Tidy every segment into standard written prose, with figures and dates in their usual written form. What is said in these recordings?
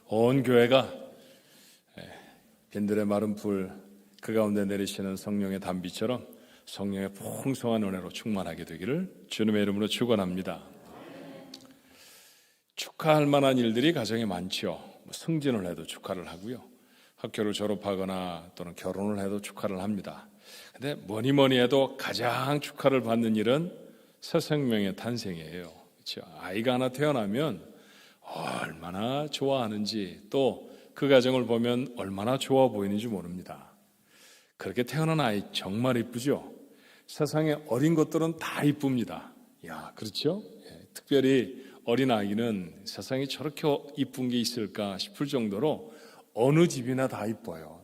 온 교회가 빈들의 마른 불 그 가운데 내리시는 성령의 단비처럼 성령의 풍성한 은혜로 충만하게 되기를 주님의 이름으로 축원합니다. 축하할 만한 일들이 가정에 많죠. 승진을 해도 축하를 하고요, 학교를 졸업하거나 또는 결혼을 해도 축하를 합니다. 근데 뭐니 해도 가장 축하를 받는 일은 새 생명의 탄생이에요. 그렇죠? 아이가 하나 태어나면 얼마나 좋아하는지, 또 그 가정을 보면 얼마나 좋아 보이는지 모릅니다. 그렇게 태어난 아이 정말 이쁘죠? 세상에 어린 것들은 다 이쁩니다. 그렇죠? 특별히 어린 아이는 세상에 저렇게 이쁜 게 있을까 싶을 정도로 어느 집이나 다 이뻐요.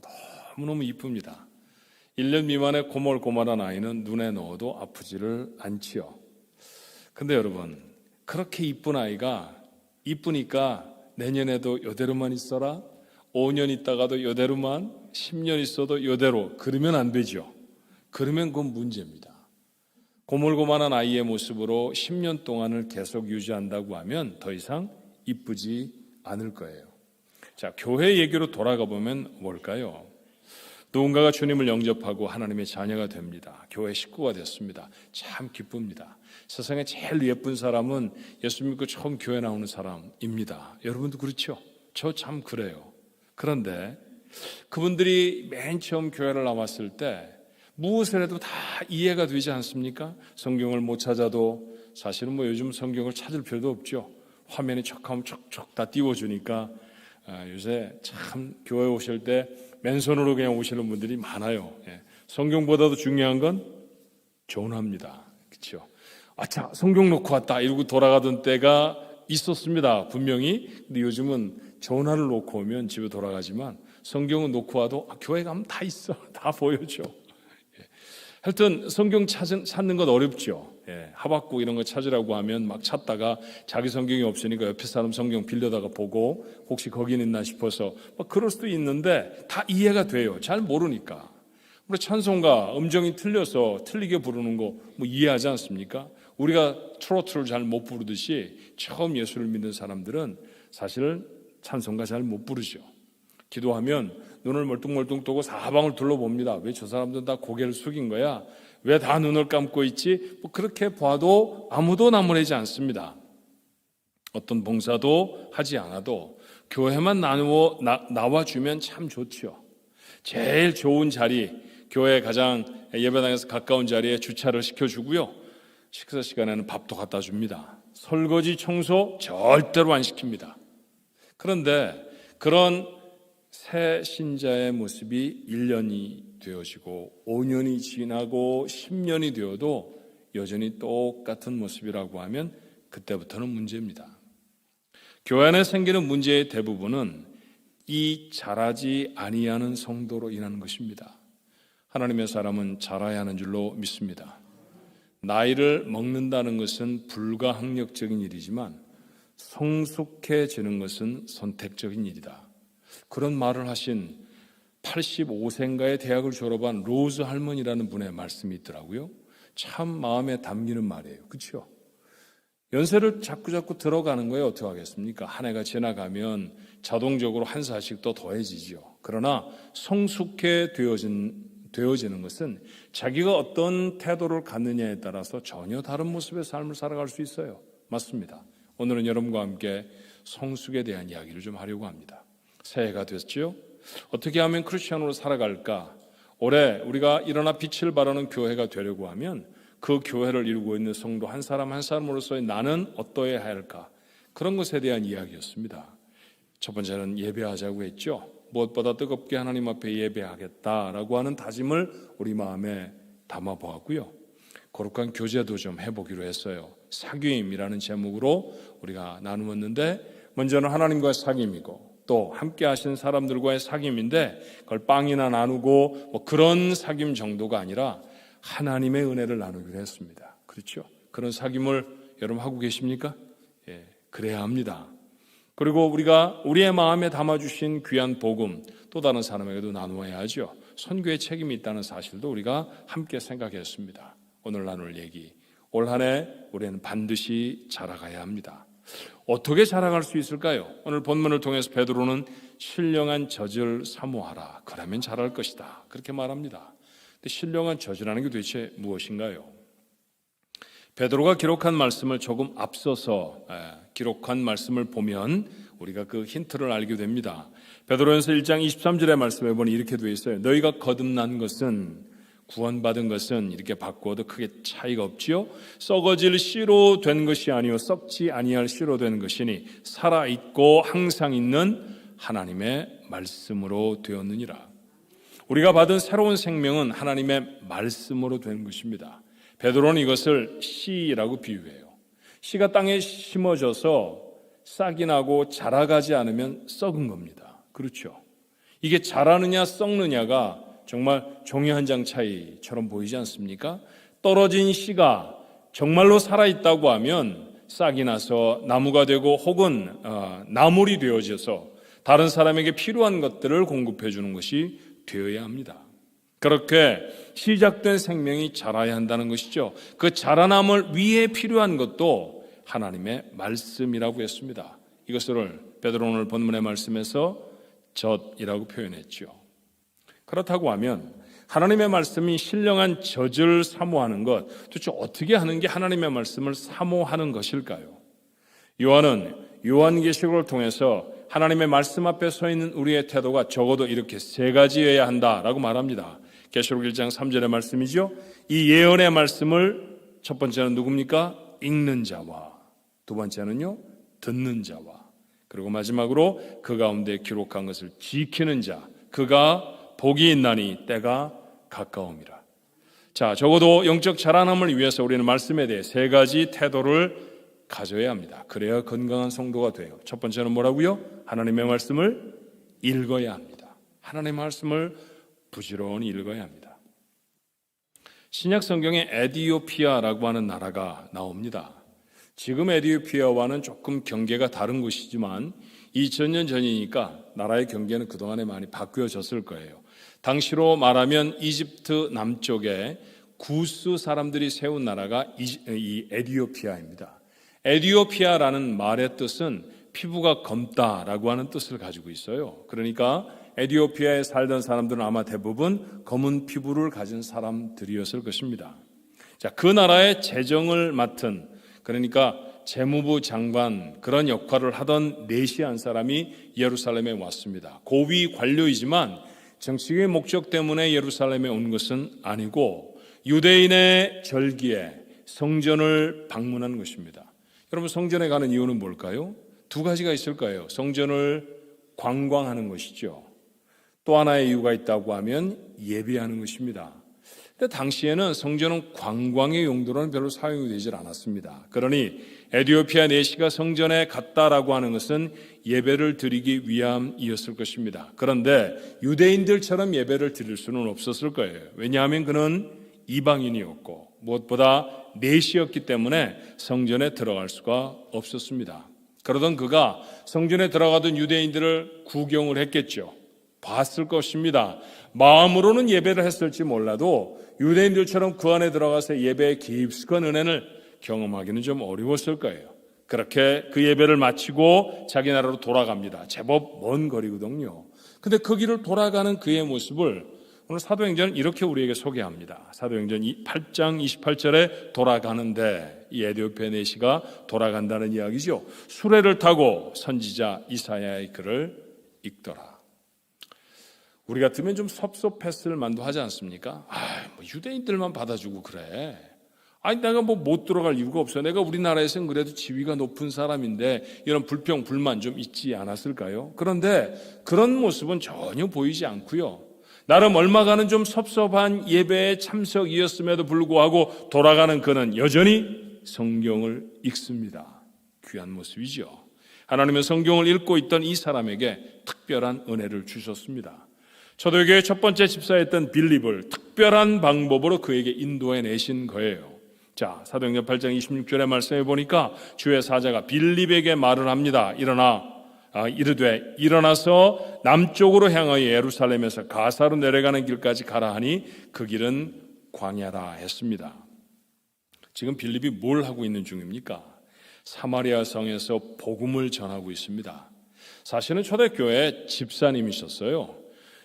너무너무 이쁩니다. 1년 미만의 고멀고멀한 아이는 눈에 넣어도 아프지를 않지요. 근데 여러분, 그렇게 이쁜 아이가 이쁘니까 내년에도 이대로만 있어라, 5년 있다가도 이대로만, 10년 있어도 이대로, 그러면 안 되죠. 그러면 그건 문제입니다. 고물고물한 아이의 모습으로 10년 동안을 계속 유지한다고 하면 더 이상 이쁘지 않을 거예요. 자, 교회 얘기로 돌아가 보면 뭘까요? 누군가가 주님을 영접하고 하나님의 자녀가 됩니다. 교회 식구가 됐습니다. 참 기쁩니다. 세상에 제일 예쁜 사람은 예수 믿고 처음 교회 나오는 사람입니다. 여러분도 그렇죠? 저 참 그래요. 그런데 그분들이 맨 처음 교회를 나왔을 때 무엇을 해도 다 이해가 되지 않습니까? 성경을 못 찾아도 사실은 요즘 성경을 찾을 필요도 없죠. 화면에 척하면 척척 다 띄워주니까 요새 참 교회 오실 때 맨손으로 그냥 오시는 분들이 많아요. 성경보다도 중요한 건 전화입니다. 그렇죠? 아차, 성경 놓고 왔다 이러고 돌아가던 때가 있었습니다. 분명히. 근데 요즘은 전화를 놓고 오면 집에 돌아가지만 성경은 놓고 와도 교회 가면 다 있어. 다 보여줘. 하여튼 성경 찾는 건 어렵죠. 하박국 이런 거 찾으라고 하면 막 찾다가 자기 성경이 없으니까 옆에 사람 성경 빌려다가 보고 혹시 거기는 있나 싶어서 막 그럴 수도 있는데 다 이해가 돼요. 잘 모르니까. 우리 찬송가 음정이 틀려서 틀리게 부르는 거 이해하지 않습니까? 우리가 트로트를 잘 못 부르듯이 처음 예수를 믿는 사람들은 사실 찬송가 잘 못 부르죠. 기도하면 눈을 멀뚱멀뚱 뜨고 사방을 둘러봅니다. 왜 저 사람들은 다 고개를 숙인 거야? 왜 다 눈을 감고 있지? 그렇게 봐도 아무도 나무래지 않습니다. 어떤 봉사도 하지 않아도 교회만 나와주면 참 좋죠. 제일 좋은 자리, 교회 가장 예배당에서 가까운 자리에 주차를 시켜주고요, 식사 시간에는 밥도 갖다 줍니다. 설거지, 청소 절대로 안 시킵니다. 그런데 그런 새 신자의 모습이 1년이 되어지고 5년이 지나고 10년이 되어도 여전히 똑같은 모습이라고 하면 그때부터는 문제입니다. 교회 안에 생기는 문제의 대부분은 이 자라지 아니하는 성도로 인하는 것입니다. 하나님의 사람은 자라야 하는 줄로 믿습니다. 나이를 먹는다는 것은 불가항력적인 일이지만 성숙해지는 것은 선택적인 일이다. 그런 말을 하신 85세인가에 대학을 졸업한 로즈 할머니라는 분의 말씀이 있더라고요. 참 마음에 담기는 말이에요. 그렇죠? 연세를 자꾸 들어가는 거예요. 어떻게 하겠습니까? 한 해가 지나가면 자동적으로 한 살씩 더 더해지죠. 그러나 성숙해 되어지는 것은 자기가 어떤 태도를 갖느냐에 따라서 전혀 다른 모습의 삶을 살아갈 수 있어요. 맞습니다. 오늘은 여러분과 함께 성숙에 대한 이야기를 좀 하려고 합니다. 새해가 됐죠? 어떻게 하면 크리스천으로 살아갈까? 올해 우리가 일어나 빛을 발하는 교회가 되려고 하면 그 교회를 이루고 있는 성도 한 사람 한 사람으로서의 나는 어떠해야 할까? 그런 것에 대한 이야기였습니다. 첫 번째는 예배하자고 했죠. 무엇보다 뜨겁게 하나님 앞에 예배하겠다라고 하는 다짐을 우리 마음에 담아보았고요. 거룩한 교제도 좀 해보기로 했어요. 사귐이라는 제목으로 우리가 나누었는데, 먼저는 하나님과의 사귐이고 또 함께 하신 사람들과의 사귐인데, 그걸 빵이나 나누고 그런 사귐 정도가 아니라 하나님의 은혜를 나누기로 했습니다. 그렇죠? 그런 사귐을 여러분 하고 계십니까? 그래야 합니다. 그리고 우리가 우리의 마음에 담아주신 귀한 복음 또 다른 사람에게도 나누어야 하죠. 선교의 책임이 있다는 사실도 우리가 함께 생각했습니다. 오늘 나눌 얘기, 올 한 해 우리는 반드시 자라가야 합니다. 어떻게 자랑할 수 있을까요? 오늘 본문을 통해서 베드로는 신령한 젖을 사모하라. 그러면 잘할 것이다. 그렇게 말합니다. 근데 신령한 젖이라는 게 도대체 무엇인가요? 베드로가 기록한 말씀을 조금 앞서서 기록한 말씀을 보면 우리가 그 힌트를 알게 됩니다. 베드로전서 1장 23절의 말씀에 보니 이렇게 되어 있어요. 너희가 거듭난 것은, 구원받은 것은, 이렇게 바꾸어도 크게 차이가 없지요. 썩어질 씨로 된 것이 아니요 썩지 아니할 씨로 된 것이니 살아있고 항상 있는 하나님의 말씀으로 되었느니라. 우리가 받은 새로운 생명은 하나님의 말씀으로 된 것입니다. 베드로는 이것을 씨라고 비유해요. 씨가 땅에 심어져서 싹이 나고 자라가지 않으면 썩은 겁니다. 그렇죠? 이게 자라느냐 썩느냐가 정말 종이 한 장 차이처럼 보이지 않습니까? 떨어진 씨가 정말로 살아있다고 하면 싹이 나서 나무가 되고 혹은 나물이 되어져서 다른 사람에게 필요한 것들을 공급해 주는 것이 되어야 합니다. 그렇게 시작된 생명이 자라야 한다는 것이죠. 그 자라남을 위해 필요한 것도 하나님의 말씀이라고 했습니다. 이것을 베드로 오늘 본문의 말씀에서 젖이라고 표현했죠. 그렇다고 하면 하나님의 말씀이 신령한 젖을 사모하는 것, 도대체 어떻게 하는 게 하나님의 말씀을 사모하는 것일까요? 요한은 요한계시록을 통해서 하나님의 말씀 앞에 서 있는 우리의 태도가 적어도 이렇게 세 가지여야 한다라고 말합니다. 계시록 1장 3절의 말씀이죠. 이 예언의 말씀을 첫 번째는 누굽니까? 읽는 자와, 두 번째는요 듣는 자와, 그리고 마지막으로 그 가운데 기록한 것을 지키는 자, 그가 복이 있나니 때가 가까움이라. 자, 적어도 영적 자라남을 위해서 우리는 말씀에 대해 세 가지 태도를 가져야 합니다. 그래야 건강한 성도가 돼요. 첫 번째는 뭐라고요? 하나님의 말씀을 읽어야 합니다. 하나님의 말씀을 부지런히 읽어야 합니다. 신약 성경에 에디오피아라고 하는 나라가 나옵니다. 지금 에디오피아와는 조금 경계가 다른 곳이지만 2000년 전이니까 나라의 경계는 그동안에 많이 바뀌어졌을 거예요. 당시로 말하면 이집트 남쪽에 구스 사람들이 세운 나라가 이 에디오피아입니다. 에디오피아라는 말의 뜻은 피부가 검다라고 하는 뜻을 가지고 있어요. 그러니까 에디오피아에 살던 사람들은 아마 대부분 검은 피부를 가진 사람들이었을 것입니다. 자, 그 나라의 재정을 맡은, 그러니까 재무부 장관 그런 역할을 하던 네시안 사람이 예루살렘에 왔습니다. 고위 관료이지만 정치적인 목적 때문에 예루살렘에 온 것은 아니고 유대인의 절기에 성전을 방문한 것입니다. 여러분, 성전에 가는 이유는 뭘까요? 두 가지가 있을 거예요. 성전을 관광하는 것이죠. 또 하나의 이유가 있다고 하면 예배하는 것입니다. 근데 당시에는 성전은 관광의 용도로는 별로 사용이 되질 않았습니다. 그러니 에디오피아 네시가 성전에 갔다라고 하는 것은 예배를 드리기 위함이었을 것입니다. 그런데 유대인들처럼 예배를 드릴 수는 없었을 거예요. 왜냐하면 그는 이방인이었고 무엇보다 네시였기 때문에 성전에 들어갈 수가 없었습니다. 그러던 그가 성전에 들어가던 유대인들을 구경을 했겠죠. 봤을 것입니다. 마음으로는 예배를 했을지 몰라도 유대인들처럼 그 안에 들어가서 예배의 깊숙한 은혜를 경험하기는 좀 어려웠을 거예요. 그렇게 그 예배를 마치고 자기 나라로 돌아갑니다. 제법 먼 거리거든요. 근데 그 길을 돌아가는 그의 모습을 오늘 사도행전은 이렇게 우리에게 소개합니다. 사도행전 8장 28절에 돌아가는데 이 에디오피아 네시가 돌아간다는 이야기죠. 수레를 타고 선지자 이사야의 글을 읽더라. 우리 같으면 좀 섭섭했을 만도 하지 않습니까? 뭐 유대인들만 받아주고 그래. 아니 내가 뭐 못 들어갈 이유가 없어요. 내가 우리나라에서는 그래도 지위가 높은 사람인데 이런 불평 불만 좀 있지 않았을까요? 그런데 그런 모습은 전혀 보이지 않고요. 나름 얼마간은 좀 섭섭한 예배에 참석이었음에도 불구하고 돌아가는 그는 여전히 성경을 읽습니다. 귀한 모습이죠. 하나님의 성경을 읽고 있던 이 사람에게 특별한 은혜를 주셨습니다. 초대교회의 첫 번째 집사였던 빌립을 특별한 방법으로 그에게 인도해 내신 거예요. 자, 사도행전 8장 26절의 말씀에 보니까 주의 사자가 빌립에게 말을 합니다. 이르되 일어나서 남쪽으로 향하여 예루살렘에서 가사로 내려가는 길까지 가라 하니 그 길은 광야라 했습니다. 지금 빌립이 뭘 하고 있는 중입니까? 사마리아 성에서 복음을 전하고 있습니다. 사실은 초대교회 집사님이셨어요.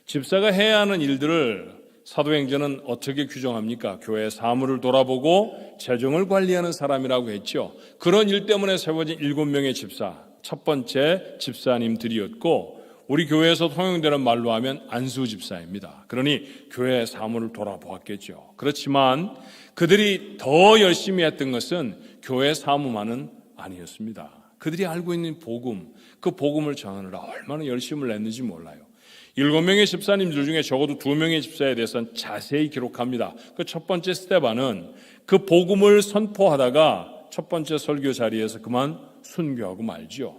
집사가 해야 하는 일들을 사도행전은 어떻게 규정합니까? 교회 사무를 돌아보고 재정을 관리하는 사람이라고 했죠. 그런 일 때문에 세워진 7명의 집사, 첫 번째 집사님들이었고, 우리 교회에서 통용되는 말로 하면 안수 집사입니다. 그러니 교회 사무를 돌아보았겠죠. 그렇지만 그들이 더 열심히 했던 것은 교회 사무만은 아니었습니다. 그들이 알고 있는 복음, 그 복음을 전하느라 얼마나 열심을 냈는지 몰라요. 7명의 집사님들 중에 적어도 2명의 집사에 대해서는 자세히 기록합니다. 그 첫 번째 스데반은 그 복음을 선포하다가 첫 번째 설교 자리에서 그만 순교하고 말지요.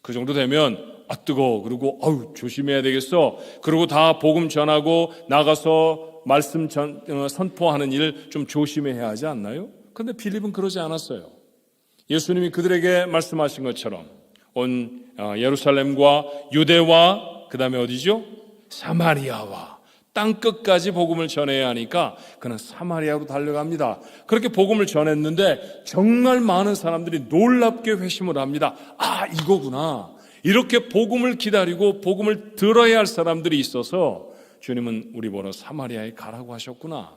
그 정도 되면 뜨거워. 그리고 조심해야 되겠어. 그리고 다 복음 전하고 나가서 말씀 선포하는 일 좀 조심해야 하지 않나요? 그런데 필립은 그러지 않았어요. 예수님이 그들에게 말씀하신 것처럼 온 예루살렘과 유대와 그 다음에 어디죠? 사마리아와 땅끝까지 복음을 전해야 하니까 그는 사마리아로 달려갑니다. 그렇게 복음을 전했는데 정말 많은 사람들이 놀랍게 회심을 합니다. 이거구나. 이렇게 복음을 기다리고 복음을 들어야 할 사람들이 있어서 주님은 우리 보러 사마리아에 가라고 하셨구나.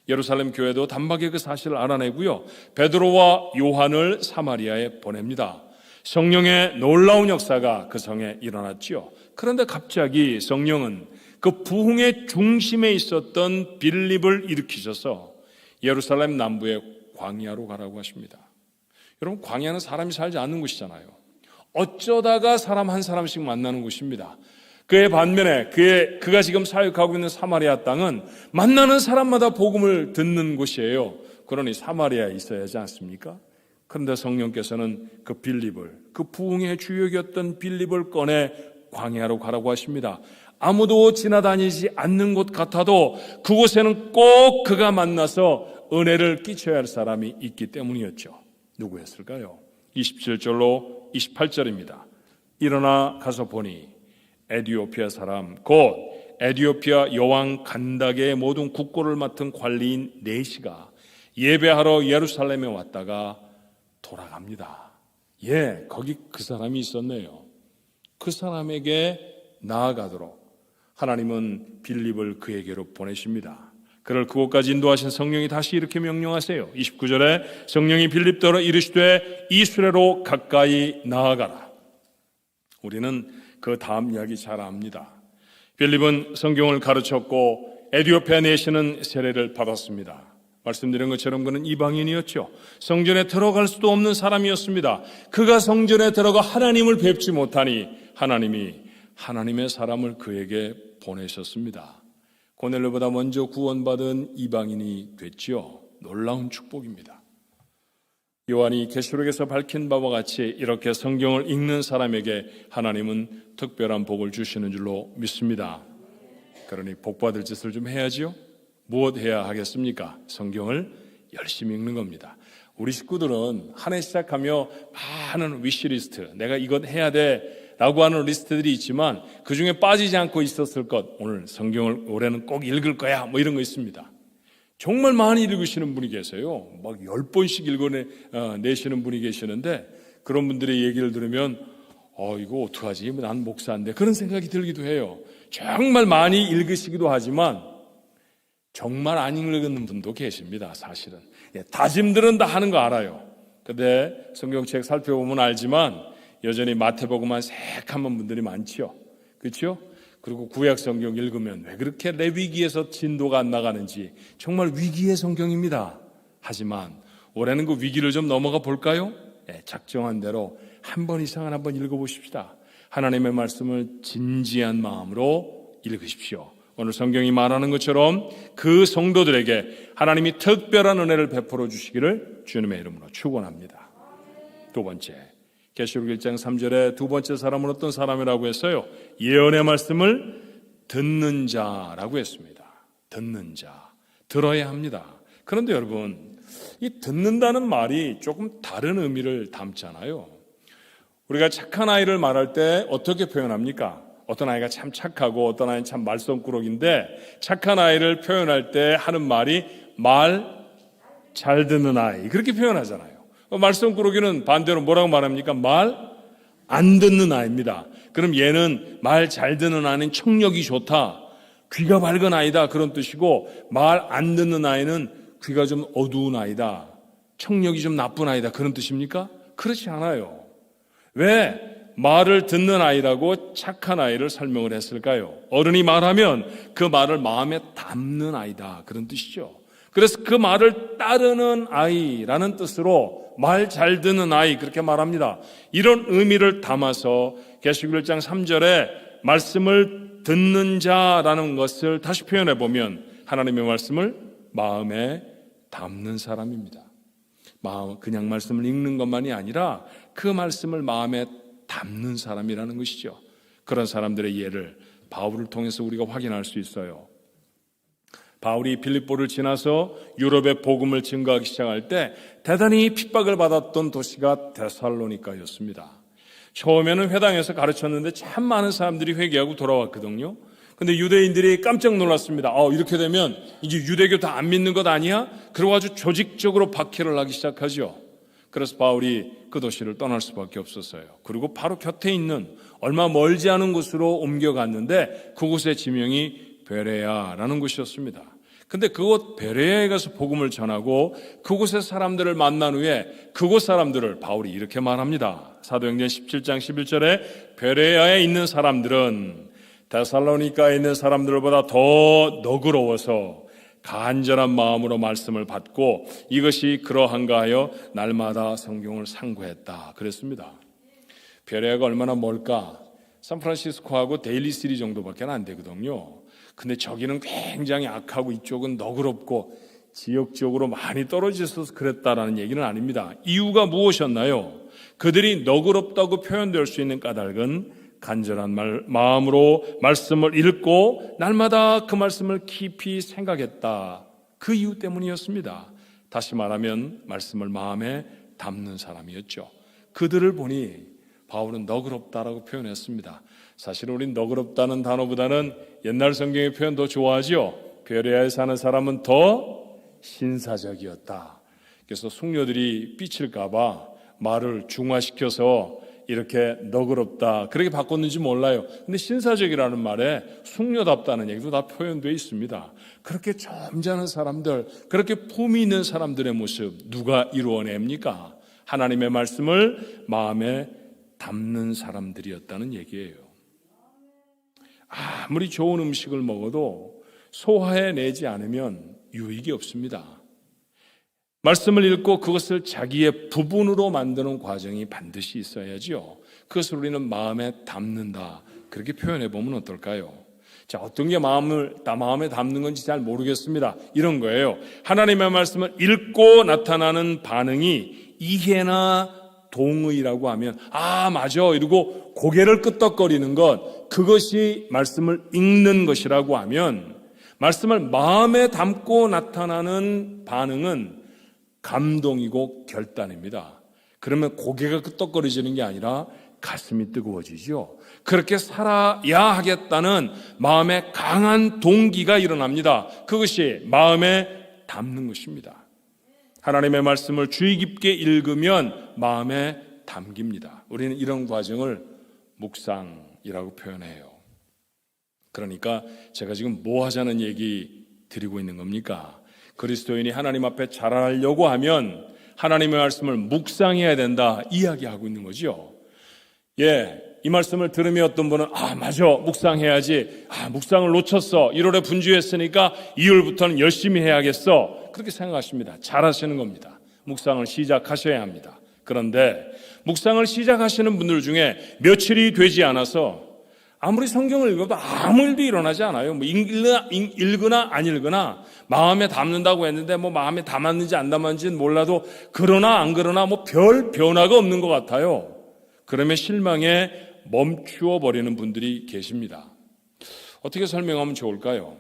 예루살렘 교회도 단박에 그 사실을 알아내고요. 베드로와 요한을 사마리아에 보냅니다. 성령의 놀라운 역사가 그 성에 일어났지요. 그런데 갑자기 성령은 그 부흥의 중심에 있었던 빌립을 일으키셔서 예루살렘 남부의 광야로 가라고 하십니다. 여러분, 광야는 사람이 살지 않는 곳이잖아요. 어쩌다가 사람 한 사람씩 만나는 곳입니다. 그의 반면에 그가 지금 사역하고 있는 사마리아 땅은 만나는 사람마다 복음을 듣는 곳이에요. 그러니 사마리아에 있어야 하지 않습니까? 그런데 성령께서는 그 빌립을, 그 부흥의 주역이었던 빌립을 꺼내 광야로 가라고 하십니다. 아무도 지나다니지 않는 곳 같아도 그곳에는 꼭 그가 만나서 은혜를 끼쳐야 할 사람이 있기 때문이었죠. 누구였을까요? 27절로 28절입니다. 일어나 가서 보니 에디오피아 사람 곧 에디오피아 여왕 간다게의 모든 국고를 맡은 관리인 네시가 예배하러 예루살렘에 왔다가 돌아갑니다. 거기 그 사람이 있었네요. 그 사람에게 나아가도록 하나님은 빌립을 그에게로 보내십니다. 그를 그곳까지 인도하신 성령이 다시 이렇게 명령하세요. 29절에 성령이 빌립더러 이르시되 이수레로 가까이 나아가라. 우리는 그 다음 이야기 잘 압니다. 빌립은 성경을 가르쳤고 에디오피아 내시는 세례를 받았습니다. 말씀드린 것처럼 그는 이방인이었죠. 성전에 들어갈 수도 없는 사람이었습니다. 그가 성전에 들어가 하나님을 뵙지 못하니 하나님이 하나님의 사람을 그에게 보내셨습니다. 고넬료보다 먼저 구원받은 이방인이 됐지요. 놀라운 축복입니다. 요한이 계시록에서 밝힌 바와 같이 이렇게 성경을 읽는 사람에게 하나님은 특별한 복을 주시는 줄로 믿습니다. 그러니 복받을 짓을 좀 해야지요. 무엇 해야 하겠습니까? 성경을 열심히 읽는 겁니다. 우리 식구들은 한 해 시작하며 많은 위시리스트, 내가 이것 해야 돼 라고 하는 리스트들이 있지만 그 중에 빠지지 않고 있었을 것, 오늘 성경을 올해는 꼭 읽을 거야 이런 거 있습니다. 정말 많이 읽으시는 분이 계세요. 막 10번씩 읽어내시는 분이 계시는데 그런 분들의 얘기를 들으면 이거 어떡하지? 난 목사인데 그런 생각이 들기도 해요. 정말 많이 읽으시기도 하지만 정말 안 읽는 분도 계십니다. 사실은 다짐들은 다 하는 거 알아요. 근데 성경책 살펴보면 알지만 여전히 마태복음만 새카만 분들이 많지요. 그렇죠? 그리고 구약 성경 읽으면 왜 그렇게 레위기에서 진도가 안 나가는지 정말 위기의 성경입니다. 하지만 올해는 그 위기를 좀 넘어가 볼까요? 작정한 대로 한 번 이상은 한번 읽어보십시다. 하나님의 말씀을 진지한 마음으로 읽으십시오. 오늘 성경이 말하는 것처럼 그 성도들에게 하나님이 특별한 은혜를 베풀어 주시기를 주님의 이름으로 축원합니다. 두 번째, 계시록 1장 3절에 두 번째 사람은 어떤 사람이라고 했어요? 예언의 말씀을 듣는 자라고 했습니다. 듣는 자, 들어야 합니다. 그런데 여러분, 이 듣는다는 말이 조금 다른 의미를 담잖아요. 우리가 착한 아이를 말할 때 어떻게 표현합니까? 어떤 아이가 참 착하고 어떤 아이는 참 말썽꾸러기인데 착한 아이를 표현할 때 하는 말이 말 잘 듣는 아이 그렇게 표현하잖아요. 말썽꾸러기는 반대로 뭐라고 말합니까? 말 안 듣는 아이입니다. 그럼 얘는 말 잘 듣는 아이는 청력이 좋다, 귀가 밝은 아이다, 그런 뜻이고, 말 안 듣는 아이는 귀가 좀 어두운 아이다, 청력이 좀 나쁜 아이다, 그런 뜻입니까? 그렇지 않아요. 왜 말을 듣는 아이라고 착한 아이를 설명을 했을까요? 어른이 말하면 그 말을 마음에 담는 아이다, 그런 뜻이죠. 그래서 그 말을 따르는 아이라는 뜻으로 말 잘 듣는 아이, 그렇게 말합니다. 이런 의미를 담아서 계시록 1장 3절에 말씀을 듣는 자라는 것을 다시 표현해 보면 하나님의 말씀을 마음에 담는 사람입니다. 그냥 말씀을 읽는 것만이 아니라 그 말씀을 마음에 담는 사람이라는 것이죠. 그런 사람들의 예를 바울을 통해서 우리가 확인할 수 있어요. 바울이 빌립보를 지나서 유럽의 복음을 증거하기 시작할 때 대단히 핍박을 받았던 도시가 데살로니가였습니다. 처음에는 회당에서 가르쳤는데 참 많은 사람들이 회개하고 돌아왔거든요. 근데 유대인들이 깜짝 놀랐습니다. 이렇게 되면 이제 유대교 다 안 믿는 것 아니야? 그리고 아주 조직적으로 박해를 하기 시작하죠. 그래서 바울이 그 도시를 떠날 수밖에 없었어요. 그리고 바로 곁에 있는 얼마 멀지 않은 곳으로 옮겨갔는데 그곳의 지명이 베레아라는 곳이었습니다. 근데 그곳 베레아에 가서 복음을 전하고 그곳의 사람들을 만난 후에 그곳 사람들을 바울이 이렇게 말합니다. 사도행전 17장 11절에 베레아에 있는 사람들은 데살로니가에 있는 사람들보다 더 너그러워서 간절한 마음으로 말씀을 받고 이것이 그러한가 하여 날마다 성경을 상고했다, 그랬습니다. 베레아가 얼마나 멀까? 샌프란시스코하고 데일리시리 정도밖에 안 되거든요. 근데 저기는 굉장히 악하고 이쪽은 너그럽고 지역적으로 많이 떨어져서 그랬다라는 얘기는 아닙니다. 이유가 무엇이었나요? 그들이 너그럽다고 표현될 수 있는 까닭은 간절한 마음으로 말씀을 읽고 날마다 그 말씀을 깊이 생각했다, 그 이유 때문이었습니다. 다시 말하면 말씀을 마음에 담는 사람이었죠. 그들을 보니 바울은 너그럽다라고 표현했습니다. 사실 우린 너그럽다는 단어보다는 옛날 성경의 표현 더 좋아하죠. 베레아에 사는 사람은 더 신사적이었다. 그래서 숙녀들이 삐칠까 봐 말을 중화시켜서 이렇게 너그럽다 그렇게 바꿨는지 몰라요. 근데 신사적이라는 말에 숙녀답다는 얘기도 다 표현되어 있습니다. 그렇게 점잖은 사람들, 그렇게 품이 있는 사람들의 모습 누가 이루어냅니까? 하나님의 말씀을 마음에 담는 사람들이었다는 얘기예요. 아무리 좋은 음식을 먹어도 소화해내지 않으면 유익이 없습니다. 말씀을 읽고 그것을 자기의 부분으로 만드는 과정이 반드시 있어야죠. 그것을 우리는 마음에 담는다, 그렇게 표현해 보면 어떨까요? 자, 어떤 게 마음에 담는 건지 잘 모르겠습니다. 이런 거예요. 하나님의 말씀을 읽고 나타나는 반응이 이해나 동의라고 하면 맞아 이러고 고개를 끄덕거리는 것, 그것이 말씀을 읽는 것이라고 하면 말씀을 마음에 담고 나타나는 반응은 감동이고 결단입니다. 그러면 고개가 끄덕거리지는 게 아니라 가슴이 뜨거워지죠. 그렇게 살아야 하겠다는 마음의 강한 동기가 일어납니다. 그것이 마음에 담는 것입니다. 하나님의 말씀을 주의 깊게 읽으면 마음에 담깁니다. 우리는 이런 과정을 묵상이라고 표현해요. 그러니까 제가 지금 뭐 하자는 얘기 드리고 있는 겁니까? 그리스도인이 하나님 앞에 자라려고 하면 하나님의 말씀을 묵상해야 된다, 이야기하고 있는 거죠. 이 말씀을 들으며 어떤 분은 맞아 묵상해야지, 묵상을 놓쳤어, 1월에 분주했으니까 2월부터는 열심히 해야겠어, 그렇게 생각하십니다. 잘하시는 겁니다. 묵상을 시작하셔야 합니다. 그런데 묵상을 시작하시는 분들 중에 며칠이 되지 않아서 아무리 성경을 읽어도 아무 일도 일어나지 않아요. 읽으나 안 읽으나 마음에 담는다고 했는데 마음에 담았는지 안 담았는지는 몰라도 그러나 안 그러나 별 변화가 없는 것 같아요. 그러면 실망에 멈추어 버리는 분들이 계십니다. 어떻게 설명하면 좋을까요?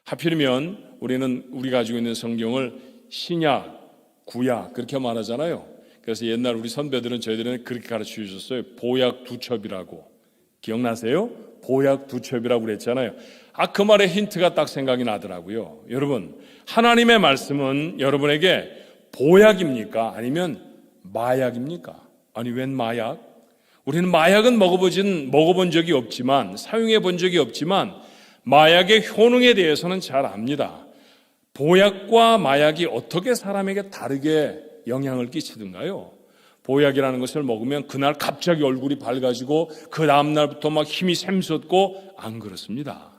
하필이면 우리가 가지고 있는 성경을 신약, 구약 그렇게 말하잖아요. 그래서 옛날 우리 선배들은 저희들은 그렇게 가르쳐 주셨어요. 보약 두 첩이라고. 기억나세요? 보약 두 첩이라고 그랬잖아요. 그 말에 힌트가 딱 생각이 나더라고요. 여러분, 하나님의 말씀은 여러분에게 보약입니까? 아니면 마약입니까? 아니, 웬 마약? 우리는 마약은 먹어본 적이 없지만, 사용해 본 적이 없지만 마약의 효능에 대해서는 잘 압니다. 보약과 마약이 어떻게 사람에게 다르게 영향을 끼치던가요? 보약이라는 것을 먹으면 그날 갑자기 얼굴이 밝아지고 그 다음날부터 막 힘이 샘솟고, 안 그렇습니다.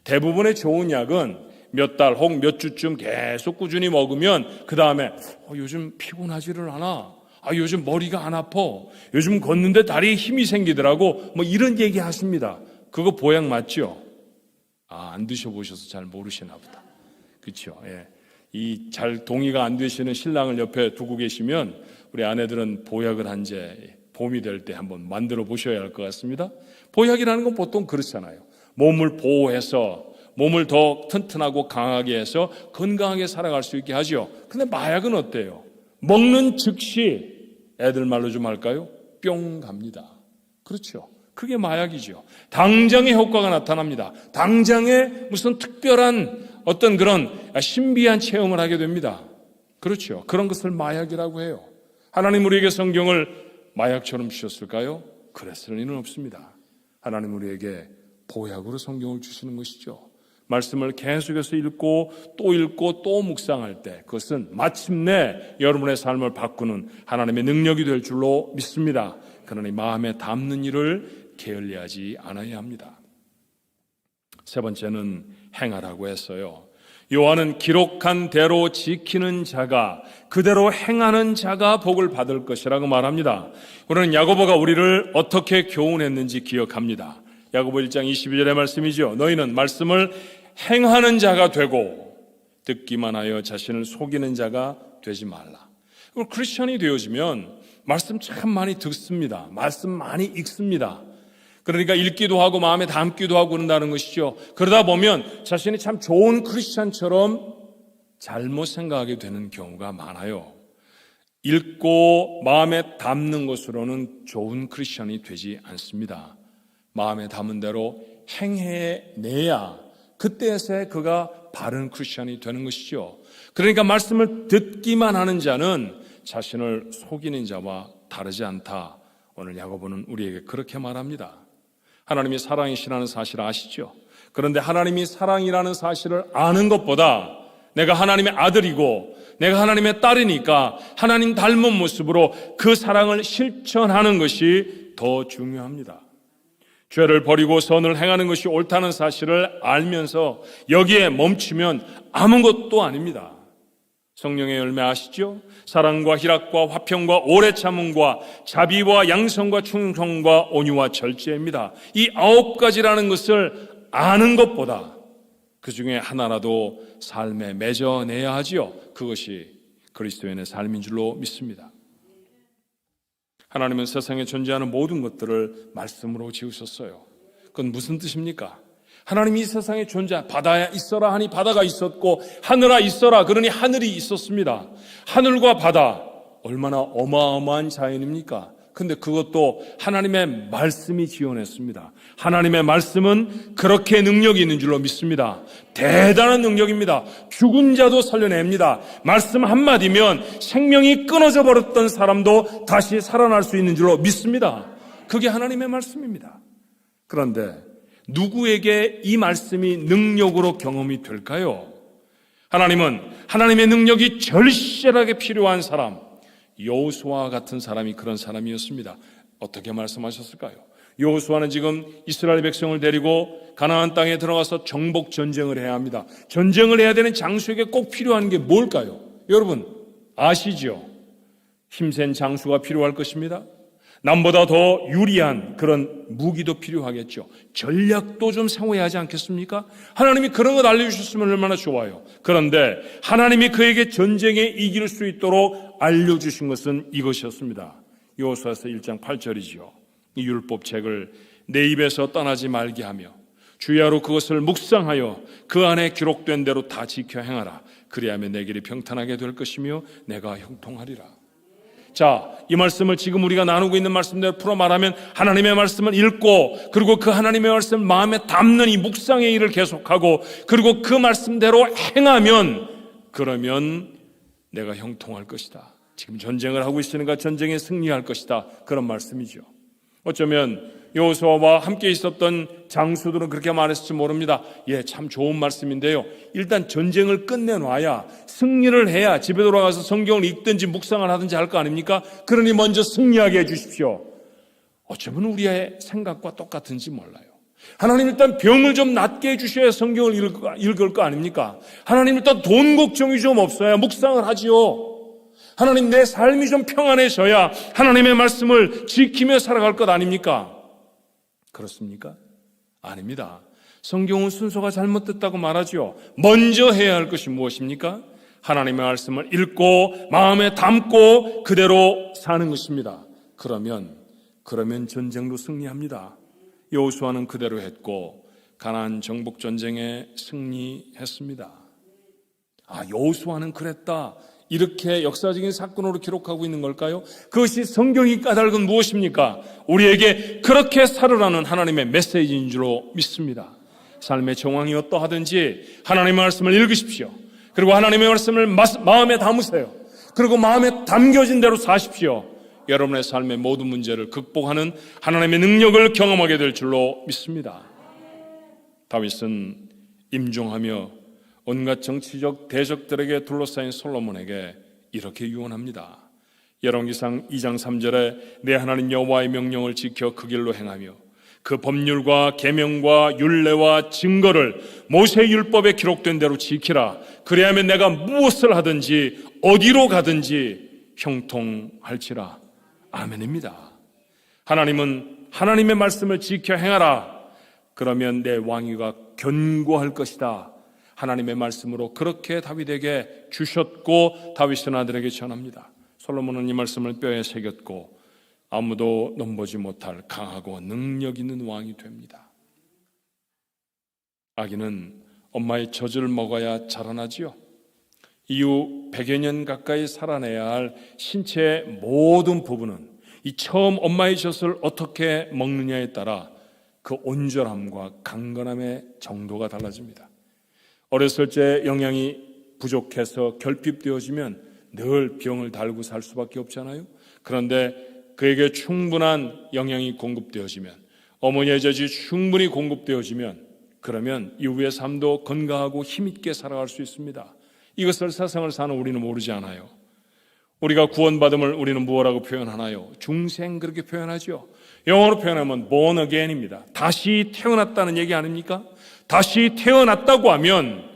대부분의 좋은 약은 몇 달 혹 몇 주쯤 계속 꾸준히 먹으면 그 다음에 요즘 피곤하지를 않아, 요즘 머리가 안 아파, 요즘 걷는데 다리에 힘이 생기더라고, 뭐 이런 얘기 하십니다. 그거 보약 맞죠? 안 드셔보셔서 잘 모르시나 보다. 그렇죠? 예. 이 잘 동의가 안 되시는 신랑을 옆에 두고 계시면 우리 아내들은 보약을 한 제 봄이 될 때 한번 만들어 보셔야 할 것 같습니다. 보약이라는 건 보통 그렇잖아요. 몸을 보호해서 몸을 더 튼튼하고 강하게 해서 건강하게 살아갈 수 있게 하죠. 근데 마약은 어때요? 먹는 즉시 애들 말로 좀 할까요? 뿅 갑니다. 그렇죠? 그게 마약이죠. 당장의 효과가 나타납니다. 당장에 무슨 특별한 어떤 그런 신비한 체험을 하게 됩니다. 그렇죠. 그런 것을 마약이라고 해요. 하나님 우리에게 성경을 마약처럼 주셨을까요? 그랬을 리는 없습니다. 하나님 우리에게 보약으로 성경을 주시는 것이죠. 말씀을 계속해서 읽고 또 묵상할 때 그것은 마침내 여러분의 삶을 바꾸는 하나님의 능력이 될 줄로 믿습니다. 그러니 마음에 담는 일을 게을리하지 않아야 합니다. 세 번째는 행하라고 했어요. 요한은 기록한 대로 지키는 자가, 그대로 행하는 자가 복을 받을 것이라고 말합니다. 우리는 야고보가 우리를 어떻게 교훈했는지 기억합니다. 야고보 1장 22절의 말씀이죠. 너희는 말씀을 행하는 자가 되고 듣기만 하여 자신을 속이는 자가 되지 말라. 크리스천이 되어지면 말씀 참 많이 듣습니다. 말씀 많이 읽습니다. 그러니까 읽기도 하고 마음에 담기도 하고 그런다는 것이죠. 그러다 보면 자신이 참 좋은 크리스천처럼 잘못 생각하게 되는 경우가 많아요. 읽고 마음에 담는 것으로는 좋은 크리스천이 되지 않습니다. 마음에 담은 대로 행해내야 그때서야 그가 바른 크리스천이 되는 것이죠. 그러니까 말씀을 듣기만 하는 자는 자신을 속이는 자와 다르지 않다. 오늘 야고보는 우리에게 그렇게 말합니다. 하나님이 사랑이시라는 사실을 아시죠? 그런데 하나님이 사랑이라는 사실을 아는 것보다 내가 하나님의 아들이고 내가 하나님의 딸이니까 하나님 닮은 모습으로 그 사랑을 실천하는 것이 더 중요합니다. 죄를 버리고 선을 행하는 것이 옳다는 사실을 알면서 여기에 멈추면 아무것도 아닙니다. 성령의 열매 아시죠? 사랑과 희락과 화평과 오래 참음과 자비와 양성과 충성과 온유와 절제입니다. 이 9가지라는 것을 아는 것보다 그 중에 하나라도 삶에 맺어내야 하지요. 그것이 그리스도인의 삶인 줄로 믿습니다. 하나님은 세상에 존재하는 모든 것들을 말씀으로 지으셨어요. 그건 무슨 뜻입니까? 하나님이 이 세상에 바다에 있어라 하니 바다가 있었고 하늘아 있어라 그러니 하늘이 있었습니다. 하늘과 바다 얼마나 어마어마한 자연입니까? 근데 그것도 하나님의 말씀이 지어냈습니다. 하나님의 말씀은 그렇게 능력이 있는 줄로 믿습니다. 대단한 능력입니다. 죽은 자도 살려냅니다. 말씀 한마디면 생명이 끊어져 버렸던 사람도 다시 살아날 수 있는 줄로 믿습니다. 그게 하나님의 말씀입니다. 그런데 누구에게 이 말씀이 능력으로 경험이 될까요? 하나님은 하나님의 능력이 절실하게 필요한 사람, 여호수아와 같은 사람이 그런 사람이었습니다. 어떻게 말씀하셨을까요? 여호수아는 지금 이스라엘 백성을 데리고 가나안 땅에 들어가서 정복 전쟁을 해야 합니다. 전쟁을 해야 되는 장수에게 꼭 필요한 게 뭘까요? 여러분 아시죠? 힘센 장수가 필요할 것입니다. 남보다 더 유리한 그런 무기도 필요하겠죠. 전략도 좀 사용해야 하지 않겠습니까? 하나님이 그런 것 알려주셨으면 얼마나 좋아요. 그런데 하나님이 그에게 전쟁에 이길 수 있도록 알려주신 것은 이것이었습니다. 여호수아서 1장 8절이지요. 이 율법책을 내 입에서 떠나지 말게 하며 주야로 그것을 묵상하여 그 안에 기록된 대로 다 지켜 행하라. 그리하면 내 길이 평탄하게 될 것이며 내가 형통하리라. 자, 이 말씀을 지금 우리가 나누고 있는 말씀대로 풀어 말하면 하나님의 말씀을 읽고 그리고 그 하나님의 말씀을 마음에 담는 이 묵상의 일을 계속하고 그리고 그 말씀대로 행하면 그러면 내가 형통할 것이다. 지금 전쟁을 하고 있으니까 전쟁에 승리할 것이다. 그런 말씀이죠. 어쩌면 여호수아와 함께 있었던 장수들은 그렇게 말했을지 모릅니다. 예, 참 좋은 말씀인데요. 일단 전쟁을 끝내놔야, 승리를 해야 집에 돌아가서 성경을 읽든지 묵상을 하든지 할 거 아닙니까? 그러니 먼저 승리하게 해주십시오. 어쩌면 우리의 생각과 똑같은지 몰라요. 하나님 일단 병을 좀 낫게 해주셔야 성경을 읽을 거 아닙니까? 하나님 일단 돈 걱정이 좀 없어야 묵상을 하지요. 하나님 내 삶이 좀 평안해져야 하나님의 말씀을 지키며 살아갈 것 아닙니까? 그렇습니까? 아닙니다. 성경은 순서가 잘못됐다고 말하죠. 먼저 해야 할 것이 무엇입니까? 하나님의 말씀을 읽고 마음에 담고 그대로 사는 것입니다. 그러면 전쟁도 승리합니다. 여호수아는 그대로 했고 가나안 정복 전쟁에 승리했습니다. 여호수아는 그랬다. 이렇게 역사적인 사건으로 기록하고 있는 걸까요? 그것이 성경이 까닭은 무엇입니까? 우리에게 그렇게 살으라는 하나님의 메시지인 줄로 믿습니다. 삶의 정황이 어떠하든지 하나님의 말씀을 읽으십시오. 그리고 하나님의 말씀을 마음에 담으세요. 그리고 마음에 담겨진 대로 사십시오. 여러분의 삶의 모든 문제를 극복하는 하나님의 능력을 경험하게 될 줄로 믿습니다. 다윗은 임종하며 온갖 정치적 대적들에게 둘러싸인 솔로몬에게 이렇게 유언합니다. 열왕기상 2장 3절에 내 하나님 여호와의 명령을 지켜 그 길로 행하며 그 법률과 계명과 율례와 증거를 모세의 율법에 기록된 대로 지키라. 그래야면 내가 무엇을 하든지 어디로 가든지 형통할지라. 아멘입니다. 하나님은 하나님의 말씀을 지켜 행하라. 그러면 내 왕위가 견고할 것이다. 하나님의 말씀으로 그렇게 다윗에게 주셨고 다윗은 아들에게 전합니다. 솔로몬은 이 말씀을 뼈에 새겼고 아무도 넘보지 못할 강하고 능력 있는 왕이 됩니다. 아기는 엄마의 젖을 먹어야 자라나지요. 이후 100여 년 가까이 살아내야 할 신체의 모든 부분은 이 처음 엄마의 젖을 어떻게 먹느냐에 따라 그 온전함과 강건함의 정도가 달라집니다. 어렸을 때 영양이 부족해서 결핍되어지면 늘 병을 달고 살 수밖에 없잖아요. 그런데 그에게 충분한 영양이 공급되어지면, 어머니의 젖이 충분히 공급되어지면 그러면 이후의 삶도 건강하고 힘있게 살아갈 수 있습니다. 이것을 세상을 사는 우리는 모르지 않아요. 우리가 구원받음을 우리는 무엇라고 표현하나요? 중생 그렇게 표현하죠. 영어로 표현하면 born again입니다. 다시 태어났다는 얘기 아닙니까? 다시 태어났다고 하면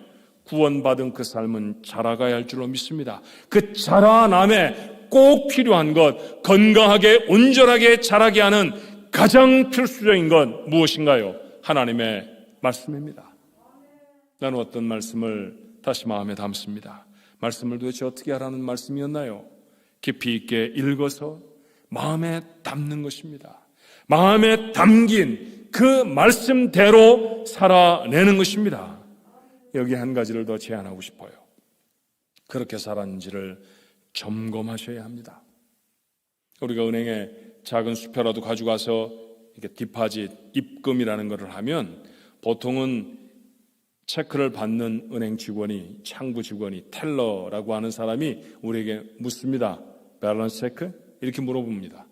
구원받은 그 삶은 자라가야 할 줄로 믿습니다. 그 자라남에 꼭 필요한 것, 건강하게 온전하게 자라게 하는 가장 필수적인 건 무엇인가요? 하나님의 말씀입니다. 나는 어떤 말씀을 다시 마음에 담습니다. 말씀을 도대체 어떻게 하라는 말씀이었나요? 깊이 있게 읽어서 마음에 담는 것입니다. 마음에 담긴 그 말씀대로 살아내는 것입니다. 여기 한 가지를 더 제안하고 싶어요. 그렇게 살았는지를 점검하셔야 합니다. 우리가 은행에 작은 수표라도 가져가서 이렇게 디파짓, 입금이라는 것을 하면 보통은 체크를 받는 은행 직원이, 창구 직원이, 텔러라고 하는 사람이 우리에게 묻습니다. 밸런스 체크? 이렇게 물어봅니다.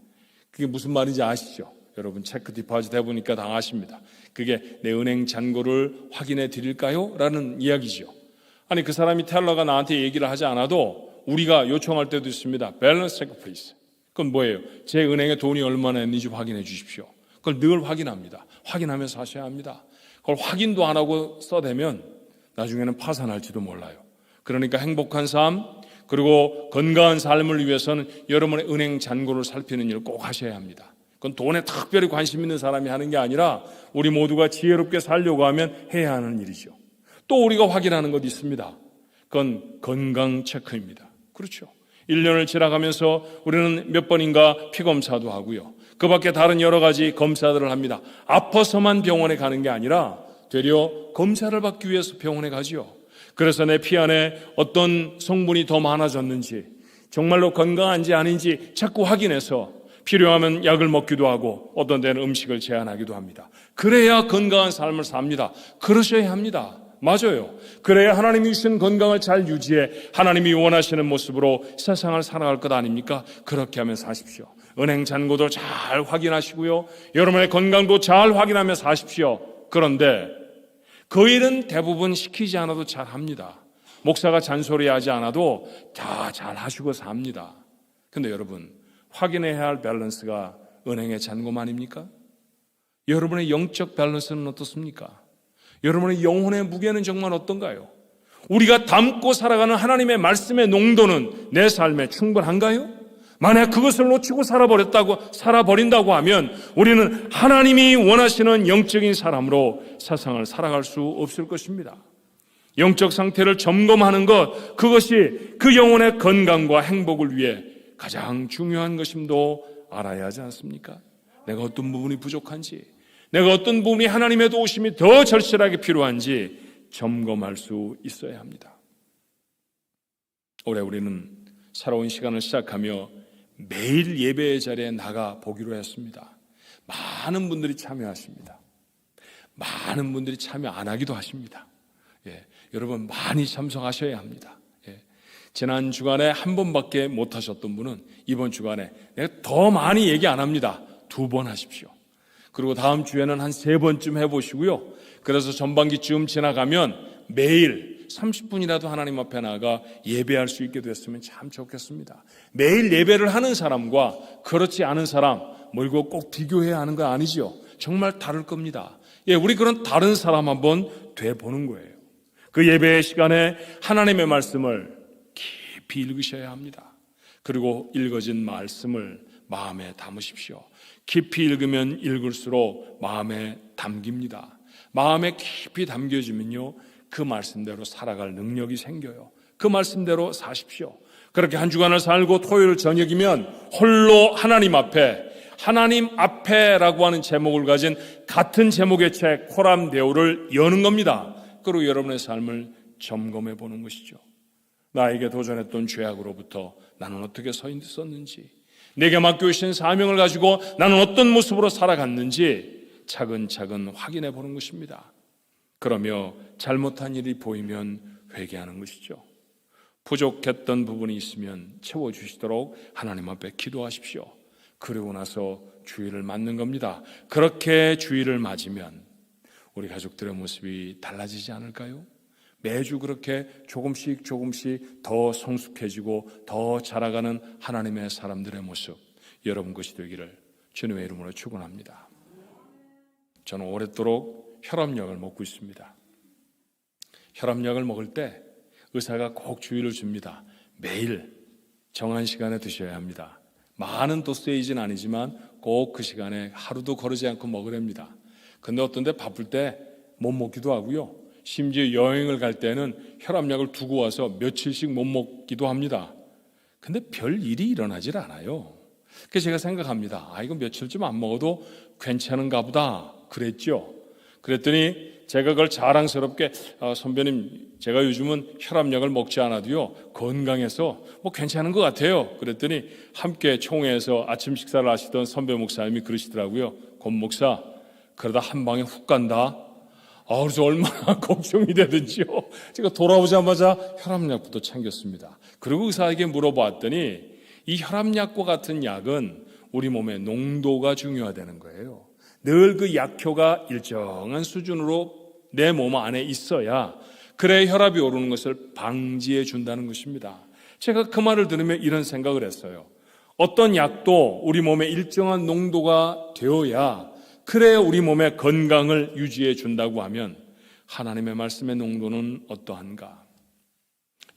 그게 무슨 말인지 아시죠? 여러분 체크 디파짓 해보니까 다 아십니다. 그게 내 은행 잔고를 확인해 드릴까요? 라는 이야기죠. 아니 그 사람이 텔러가 나한테 얘기를 하지 않아도 우리가 요청할 때도 있습니다. 밸런스 체크 플리즈. 그건 뭐예요? 제 은행에 돈이 얼마나 있는지 확인해 주십시오. 그걸 늘 확인합니다. 확인하면서 하셔야 합니다. 그걸 확인도 안 하고 써대면 나중에는 파산할지도 몰라요. 그러니까 행복한 삶 그리고 건강한 삶을 위해서는 여러분의 은행 잔고를 살피는 일을 꼭 하셔야 합니다. 그건 돈에 특별히 관심 있는 사람이 하는 게 아니라 우리 모두가 지혜롭게 살려고 하면 해야 하는 일이죠. 또 우리가 확인하는 것도 있습니다. 그건 건강 체크입니다. 그렇죠. 1년을 지나가면서 우리는 몇 번인가 피검사도 하고요. 그 밖에 다른 여러 가지 검사들을 합니다. 아파서만 병원에 가는 게 아니라 되려 검사를 받기 위해서 병원에 가지요. 그래서 내 피 안에 어떤 성분이 더 많아졌는지 정말로 건강한지 아닌지 자꾸 확인해서 필요하면 약을 먹기도 하고 어떤 데는 음식을 제한하기도 합니다. 그래야 건강한 삶을 삽니다. 그러셔야 합니다. 맞아요. 그래야 하나님이 주신 건강을 잘 유지해 하나님이 원하시는 모습으로 세상을 살아갈 것 아닙니까? 그렇게 하면 사십시오. 은행 잔고도 잘 확인하시고요. 여러분의 건강도 잘 확인하며 사십시오. 그런데 그 일은 대부분 시키지 않아도 잘 합니다. 목사가 잔소리하지 않아도 다 잘 하시고 삽니다. 근데 여러분, 확인해야 할 밸런스가 은행의 잔고만입니까? 여러분의 영적 밸런스는 어떻습니까? 여러분의 영혼의 무게는 정말 어떤가요? 우리가 담고 살아가는 하나님의 말씀의 농도는 내 삶에 충분한가요? 만약 그것을 놓치고 살아버린다고 하면 우리는 하나님이 원하시는 영적인 사람으로 세상을 살아갈 수 없을 것입니다. 영적 상태를 점검하는 것, 그것이 그 영혼의 건강과 행복을 위해 가장 중요한 것임도 알아야 하지 않습니까? 내가 어떤 부분이 부족한지, 내가 어떤 부분이 하나님의 도우심이 더 절실하게 필요한지 점검할 수 있어야 합니다. 올해 우리는 새로운 시간을 시작하며 매일 예배의 자리에 나가 보기로 했습니다. 많은 분들이 참여하십니다. 많은 분들이 참여 안 하기도 하십니다. 여러분 많이 참석하셔야 합니다. 지난 주간에 한 번밖에 못 하셨던 분은 이번 주간에 내가 더 많이 얘기 안 합니다. 2번 하십시오. 그리고 다음 주에는 한 3번쯤 해보시고요. 그래서 전반기쯤 지나가면 매일 30분이라도 하나님 앞에 나가 예배할 수 있게 됐으면 참 좋겠습니다. 매일 예배를 하는 사람과 그렇지 않은 사람, 뭐 이거 꼭 비교해야 하는 거 아니죠. 정말 다를 겁니다. 우리 그런 다른 사람 한번 돼보는 거예요. 그 예배의 시간에 하나님의 말씀을 깊이 읽으셔야 합니다. 그리고 읽어진 말씀을 마음에 담으십시오. 깊이 읽으면 읽을수록 마음에 담깁니다. 마음에 깊이 담겨지면요, 그 말씀대로 살아갈 능력이 생겨요. 그 말씀대로 사십시오. 그렇게 한 주간을 살고 토요일 저녁이면 홀로 하나님 앞에라고 하는 제목을 가진 같은 제목의 책 코람데오를 여는 겁니다. 그리고 여러분의 삶을 점검해 보는 것이죠. 나에게 도전했던 죄악으로부터 나는 어떻게 서 있었는지, 내게 맡겨주신 사명을 가지고 나는 어떤 모습으로 살아갔는지 차근차근 확인해 보는 것입니다. 그러며 잘못한 일이 보이면 회개하는 것이죠. 부족했던 부분이 있으면 채워주시도록 하나님 앞에 기도하십시오. 그리고 나서 주의를 맞는 겁니다. 그렇게 주의를 맞으면 우리 가족들의 모습이 달라지지 않을까요? 매주 그렇게 조금씩 더 성숙해지고 더 자라가는 하나님의 사람들의 모습, 여러분 것이 되기를 주님의 이름으로 축원합니다. 저는 오랫도록 혈압약을 먹고 있습니다. 혈압약을 먹을 때 의사가 꼭 주의를 줍니다. 매일 정한 시간에 드셔야 합니다. 많은 도세이지는 아니지만 꼭 그 시간에 하루도 거르지 않고 먹으랍니다. 근데 어떤 데 바쁠 때 못 먹기도 하고요. 심지어 여행을 갈 때는 혈압약을 두고 와서 며칠씩 못 먹기도 합니다. 근데 별 일이 일어나질 않아요. 그래서 제가 생각합니다. 이거 며칠쯤 안 먹어도 괜찮은가 보다 그랬죠. 그랬더니 제가 그걸 자랑스럽게 선배님, 제가 요즘은 혈압약을 먹지 않아도요 건강해서 뭐 괜찮은 것 같아요. 그랬더니 함께 총회에서 아침 식사를 하시던 선배 목사님이 그러시더라고요. 권 목사, 그러다 한 방에 훅 간다. 그래서 얼마나 걱정이 되든지요. 제가 돌아오자마자 혈압약부터 챙겼습니다. 그리고 의사에게 물어봤더니 이 혈압약과 같은 약은 우리 몸의 농도가 중요하다는 거예요. 늘 그 약효가 일정한 수준으로 내 몸 안에 있어야 그래 혈압이 오르는 것을 방지해 준다는 것입니다. 제가 그 말을 들으며 이런 생각을 했어요. 어떤 약도 우리 몸에 일정한 농도가 되어야 그래야 우리 몸의 건강을 유지해 준다고 하면 하나님의 말씀의 농도는 어떠한가?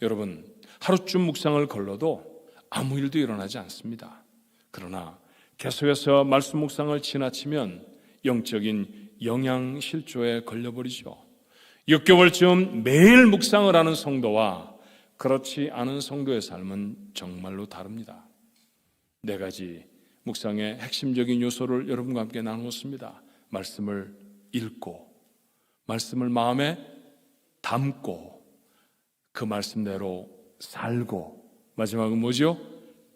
여러분, 하루쯤 묵상을 걸러도 아무 일도 일어나지 않습니다. 그러나 계속해서 말씀 묵상을 지나치면 영적인 영양실조에 걸려버리죠. 6개월쯤 매일 묵상을 하는 성도와 그렇지 않은 성도의 삶은 정말로 다릅니다. 4가지 묵상의 핵심적인 요소를 여러분과 함께 나누었습니다. 말씀을 읽고, 말씀을 마음에 담고, 그 말씀대로 살고, 마지막은 뭐죠?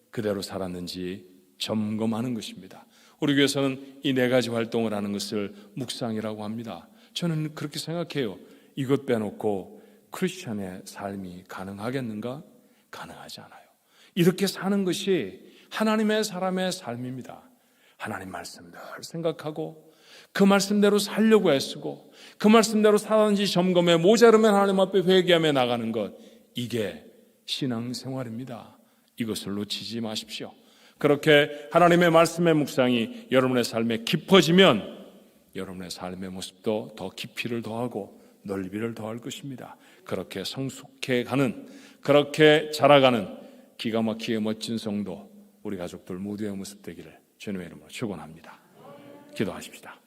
그대로 살았는지 점검하는 것입니다. 우리 교회에서는 이 4가지 활동을 하는 것을 묵상이라고 합니다. 저는 그렇게 생각해요. 이것 빼놓고 크리스천의 삶이 가능하겠는가? 가능하지 않아요. 이렇게 사는 것이 하나님의 사람의 삶입니다. 하나님 말씀을 생각하고 그 말씀대로 살려고 애쓰고 그 말씀대로 사는지 점검해 모자르면 하나님 앞에 회개하며 나가는 것, 이게 신앙생활입니다. 이것을 놓치지 마십시오. 그렇게 하나님의 말씀의 묵상이 여러분의 삶에 깊어지면 여러분의 삶의 모습도 더 깊이를 더하고 넓이를 더할 것입니다. 그렇게 성숙해 가는, 그렇게 자라가는 기가 막히게 멋진 성도, 우리 가족들 모두의 모습 되기를 주님의 이름으로 축원합니다. 기도하십시다.